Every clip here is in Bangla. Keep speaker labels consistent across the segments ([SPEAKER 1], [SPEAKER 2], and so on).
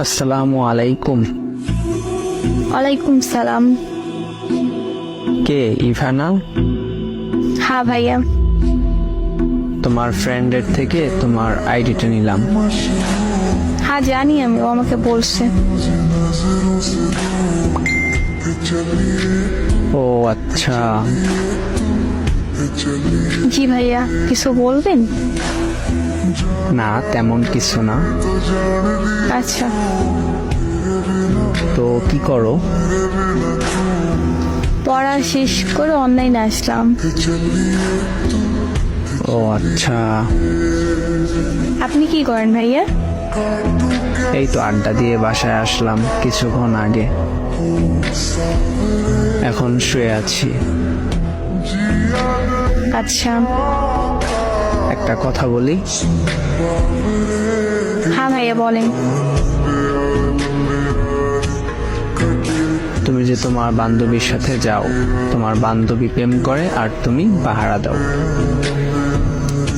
[SPEAKER 1] আসসালামু আলাইকুম।
[SPEAKER 2] ওয়ালাইকুম সালাম।
[SPEAKER 1] কে ইভানা?
[SPEAKER 2] হ্যাঁ ভাইয়া।
[SPEAKER 1] তোমার ফ্রেন্ডের থেকে তোমার আইডিটা নিলাম।
[SPEAKER 2] হ্যাঁ জানি আমি, ও আমাকে বলছে।
[SPEAKER 1] ও আচ্ছা,
[SPEAKER 2] জি ভাইয়া, কিছু বলবেন?
[SPEAKER 1] না তেমন কিছু না।
[SPEAKER 2] আচ্ছা,
[SPEAKER 1] তো কি করো?
[SPEAKER 2] পড়া শেষ করে অনলাইনে আসলাম।
[SPEAKER 1] ও আচ্ছা,
[SPEAKER 2] আপনি কি করেন ভাইয়া?
[SPEAKER 1] এই তো আড্ডা দিয়ে বাসায় আসলাম কিছুক্ষণ আগে, এখন শুয়ে আছি।
[SPEAKER 2] আচ্ছা।
[SPEAKER 1] একটা কথা বলি?
[SPEAKER 2] হ্যাঁ ভাইয়া বলেন।
[SPEAKER 1] তুমি যে তোমার বান্ধবীর সাথে যাও, তোমার বান্ধবী প্রেম করে আর তুমি পাহারা দাও,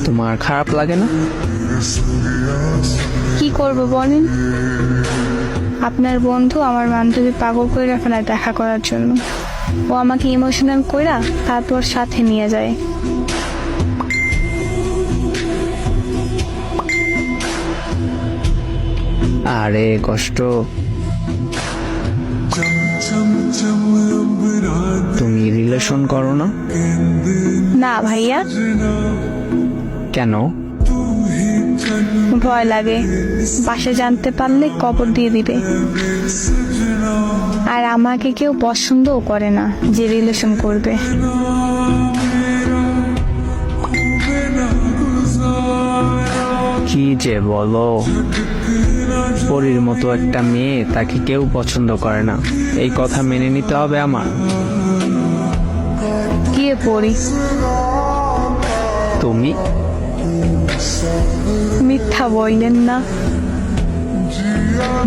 [SPEAKER 1] তোমার খারাপ লাগে না?
[SPEAKER 2] কি করব বলেন? আপনার বন্ধু আমার বান্ধবী পাগল করে রাখে না দেখা করার জন্য। ও আমাকে ইমোশনাল কইরা তারপর সাথে নিয়ে যায়।
[SPEAKER 1] আরে কষ্ট। তুমি রিলেশন করো না?
[SPEAKER 2] না ভাইয়া।
[SPEAKER 1] কেন?
[SPEAKER 2] ভয় লাগে, বাসা জানতে পারলে কবর দিয়ে দিবে। আর আমাকে কেউ পছন্দও করে না যে রিলেশন করবে।
[SPEAKER 1] কি যে বলো, পরীর মতো একটা মেয়ে, তাকে কেউ পছন্দ করে না, এই কথা মেনে নিতে হবে আমার?
[SPEAKER 2] গিয়ে পড়ি।
[SPEAKER 1] তুমি
[SPEAKER 2] মিথ্যা বললেন না।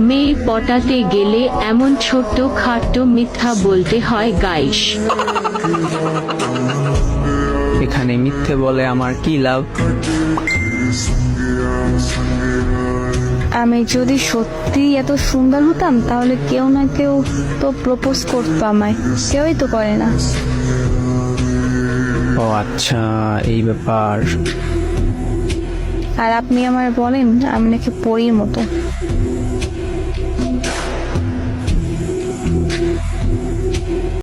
[SPEAKER 3] মেয়ে পটাতে গেলে এমন ছোট্ট খাট্ট মিথ্যা বলতে হয় গাইস।
[SPEAKER 1] এখানে মিথ্যে বলে আমার কি লাভ?
[SPEAKER 2] আমি যদি সত্যি এত সুন্দর হতাম তাহলে কেউ না কেউ তো প্রপোজ করতো আমায়, কেউই তো করে না।
[SPEAKER 1] ও আচ্ছা, এই ব্যাপার।
[SPEAKER 2] আর আপনি আমার বলেন আমি নাকি পরীর মতো।